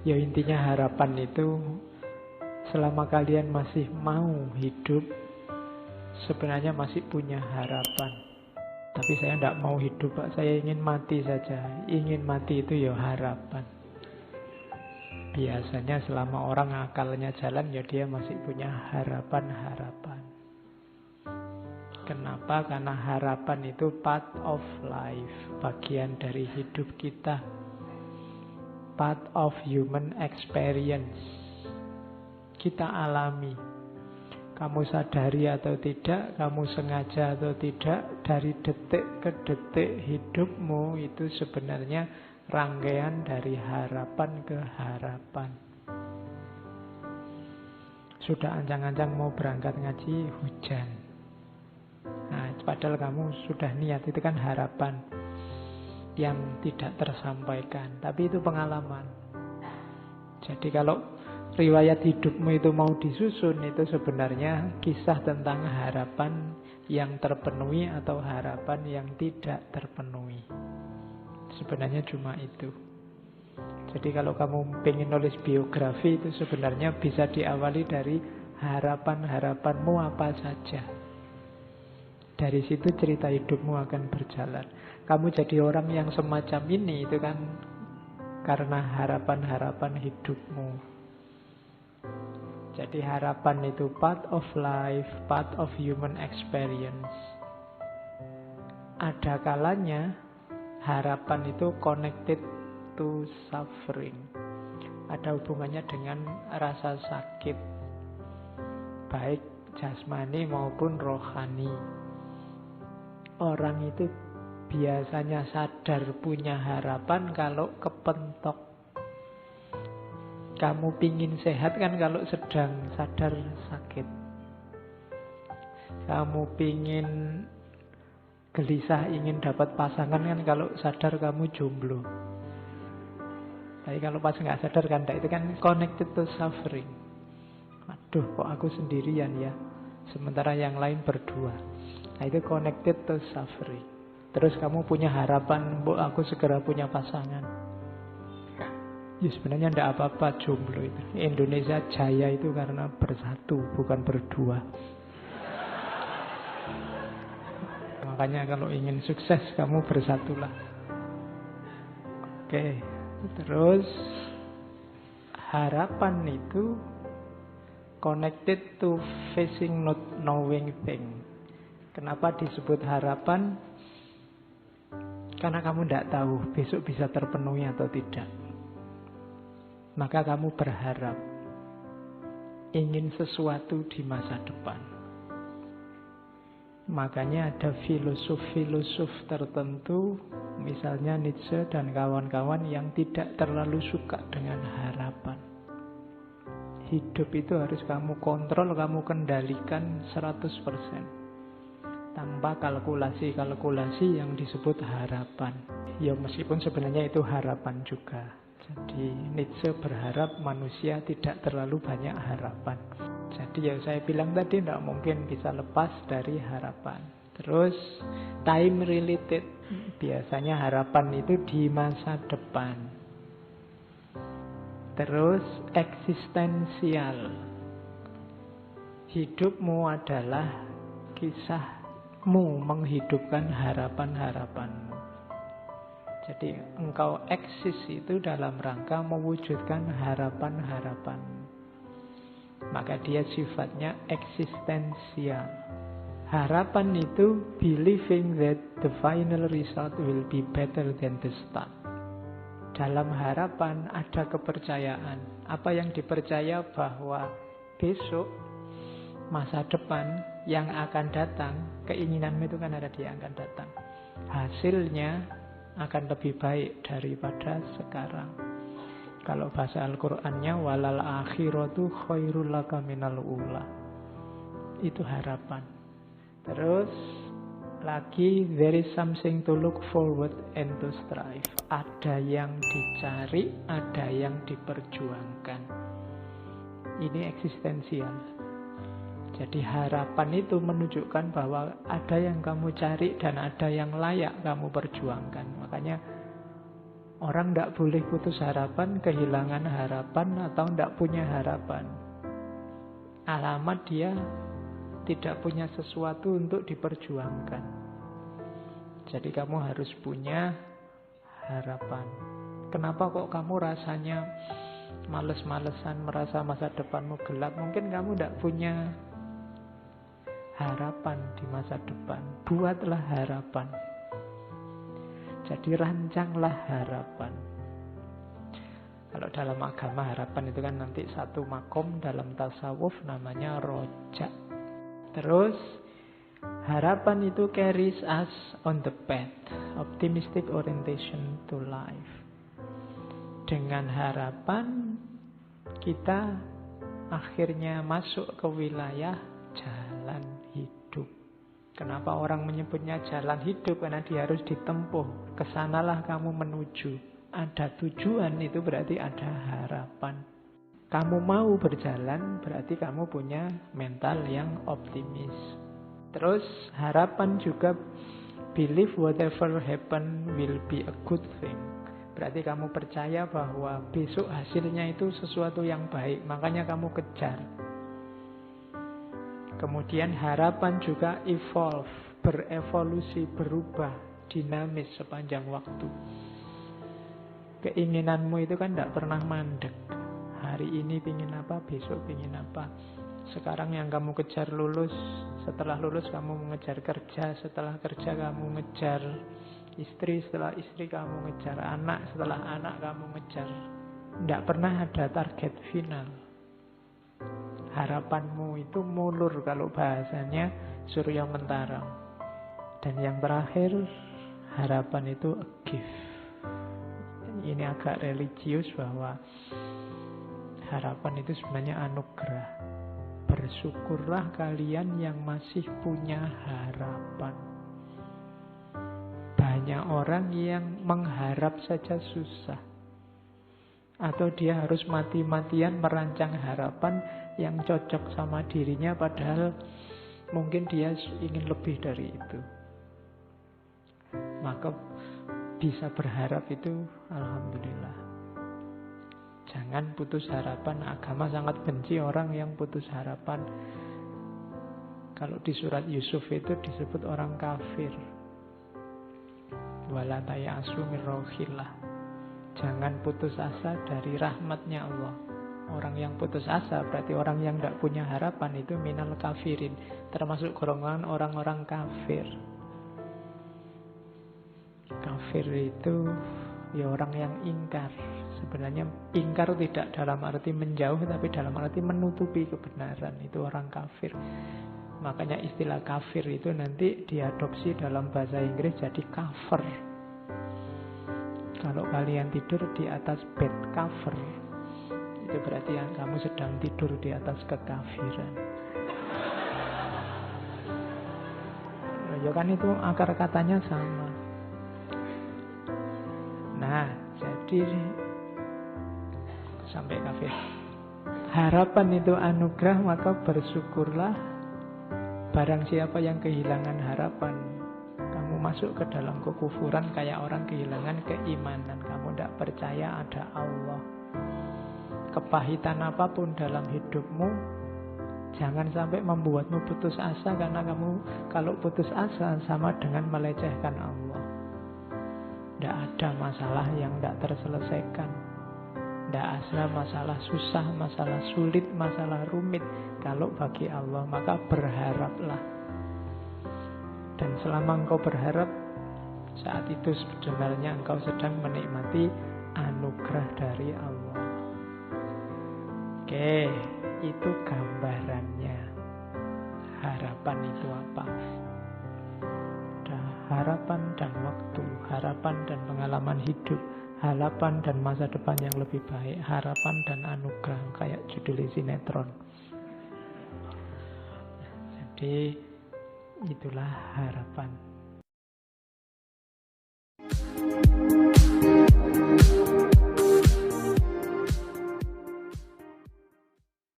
Ya intinya harapan itu selama kalian masih mau hidup, sebenarnya masih punya harapan. Tapi saya tidak mau hidup, Pak. Saya ingin mati saja. Ingin mati itu ya harapan. Biasanya selama orang akalnya jalan, ya dia masih punya harapan-harapan. Kenapa? Karena harapan itu part of life, bagian dari hidup kita, part of human experience. Kita alami. Kamu sadari atau tidak, kamu sengaja atau tidak, dari detik ke detik hidupmu itu sebenarnya rangkaian dari harapan ke harapan. Sudah ancang-ancang mau berangkat ngaji, hujan. Nah, padahal kamu sudah niat, itu kan harapan yang tidak tersampaikan. Tapi itu pengalaman. Jadi kalau riwayat hidupmu itu mau disusun, itu sebenarnya kisah tentang harapan yang terpenuhi atau harapan yang tidak terpenuhi. Sebenarnya cuma itu. Jadi kalau kamu pengen nulis biografi, itu sebenarnya bisa diawali dari harapan-harapanmu apa saja. Dari situ cerita hidupmu akan berjalan. Kamu jadi orang yang semacam ini, itu kan karena harapan-harapan hidupmu. Jadi harapan itu part of life, part of human experience. Ada kalanya harapan itu connected to suffering. Ada hubungannya dengan rasa sakit, baik jasmani maupun rohani. Orang itu biasanya sadar punya harapan kalau kepentok. Kamu pingin sehat kan kalau sedang sadar sakit. Kamu pingin gelisah ingin dapat pasangan kan kalau sadar kamu jomblo. Tapi kalau pas nggak sadar kan itu kan connected to suffering. Aduh, kok aku sendirian ya, sementara yang lain berdua. Nah, itu connected to suffering. Terus kamu punya harapan, Bu, aku segera punya pasangan. Ya sebenarnya tidak apa-apa jomblo itu. Indonesia jaya itu karena bersatu, bukan berdua. Makanya kalau ingin sukses, kamu bersatulah. Oke, terus harapan itu connected to facing not knowing thing. Kenapa disebut harapan? Karena kamu tidak tahu besok bisa terpenuhi atau tidak. Maka kamu berharap ingin sesuatu di masa depan. Makanya ada filosof-filosof tertentu, misalnya Nietzsche dan kawan-kawan, yang tidak terlalu suka dengan harapan. Hidup itu harus kamu kontrol, kamu kendalikan 100%. Tanpa kalkulasi-kalkulasi yang disebut harapan. Ya meskipun sebenarnya itu harapan juga. Jadi Nietzsche berharap manusia tidak terlalu banyak harapan. Jadi ya saya bilang tadi tidak mungkin bisa lepas dari harapan. Terus time related. Biasanya harapan itu di masa depan. Terus eksistensial. Hidupmu adalah kisahmu menghidupkan harapan-harapanmu. Jadi engkau eksis itu dalam rangka mewujudkan harapan-harapan. Maka dia sifatnya eksistensial. Harapan itu believing that the final result will be better than the start. Dalam harapan ada kepercayaan. Apa yang dipercaya bahwa besok, masa depan yang akan datang, keinginanmu itu kan ada di yang akan datang. Hasilnya akan lebih baik daripada sekarang. Kalau bahasa Al-Qur'annya walal akhiratu khairul laka minal ula. Itu harapan. Terus lagi there is something to look forward and to strive. Ada yang dicari, ada yang diperjuangkan. Ini eksistensial. Jadi harapan itu menunjukkan bahwa ada yang kamu cari dan ada yang layak kamu perjuangkan. Makanya Orang tidak boleh putus harapan, kehilangan harapan, atau tidak punya harapan. Alamat dia tidak punya sesuatu untuk diperjuangkan. Jadi kamu harus punya harapan. Kenapa kok kamu rasanya males-malesan, merasa masa depanmu gelap? Mungkin kamu tidak punya harapan di masa depan. Buatlah harapan. Jadi rancanglah harapan. Kalau dalam agama harapan itu kan nanti satu makom dalam tasawuf namanya rojak. Terus harapan itu carries us on the path, optimistic orientation to life. Dengan harapan kita akhirnya masuk ke wilayah jalan hidup. Kenapa orang menyebutnya jalan hidup? Karena dia harus ditempuh. Kesanalah kamu menuju. Ada tujuan, itu berarti ada harapan. Kamu mau berjalan, berarti kamu punya mental yang optimis. Terus harapan juga believe whatever happen will be a good thing. Berarti kamu percaya bahwa besok hasilnya itu sesuatu yang baik. Makanya kamu kejar. Kemudian harapan juga evolve, berevolusi, berubah, dinamis sepanjang waktu. Keinginanmu itu kan tidak pernah mandek. Hari ini ingin apa, besok ingin apa. Sekarang yang kamu kejar lulus, setelah lulus kamu mengejar kerja, setelah kerja kamu mengejar istri, setelah istri kamu mengejar anak, setelah anak kamu mengejar. Tidak pernah ada target final. Harapanmu itu mulur kalau bahasanya Surya Mentarang. Dan yang terakhir, harapan itu a gift. Ini agak religius bahwa harapan itu sebenarnya anugerah. Bersyukurlah kalian yang masih punya harapan. Banyak orang yang mengharap saja susah. Atau dia harus mati-matian merancang harapan yang cocok sama dirinya, padahal mungkin dia ingin lebih dari itu. Maka bisa berharap itu alhamdulillah. Jangan putus harapan. Agama sangat benci orang yang putus harapan. Kalau di surat Yusuf itu disebut orang kafir. Wala tayasu min rauhillah. Jangan putus asa dari rahmatnya Allah. Orang yang putus asa berarti orang yang tidak punya harapan, itu minal kafirin, termasuk golongan orang-orang kafir. Kafir itu ya orang yang ingkar. Sebenarnya ingkar tidak dalam arti menjauh, tapi dalam arti menutupi kebenaran. Itu orang kafir. Makanya istilah kafir itu nanti diadopsi dalam bahasa Inggris jadi cover. Kalau kalian tidur di atas bed cover, itu berarti kamu sedang tidur di atas kekafiran. Ya kan itu akar katanya sama. Nah, jadi sampai kafir. Harapan itu anugerah, maka bersyukurlah. Barang siapa yang kehilangan harapan, kamu masuk ke dalam kekufuran kayak orang kehilangan keimanan. Kamu tidak percaya ada Allah. Kepahitan apapun dalam hidupmu, jangan sampai membuatmu putus asa, karena kamu kalau putus asa sama dengan melecehkan Allah. Tidak ada masalah yang tidak terselesaikan. Tidak ada masalah susah, masalah sulit, masalah rumit. Kalau bagi Allah, maka berharaplah. Dan selama engkau berharap, saat itu sebenarnya engkau sedang menikmati anugerah dari Allah. Oke, itu gambarannya. Harapan itu apa? Ada harapan dan waktu, harapan dan pengalaman hidup, harapan dan masa depan yang lebih baik, harapan dan anugerah, kayak judul sinetron. Jadi itulah harapan.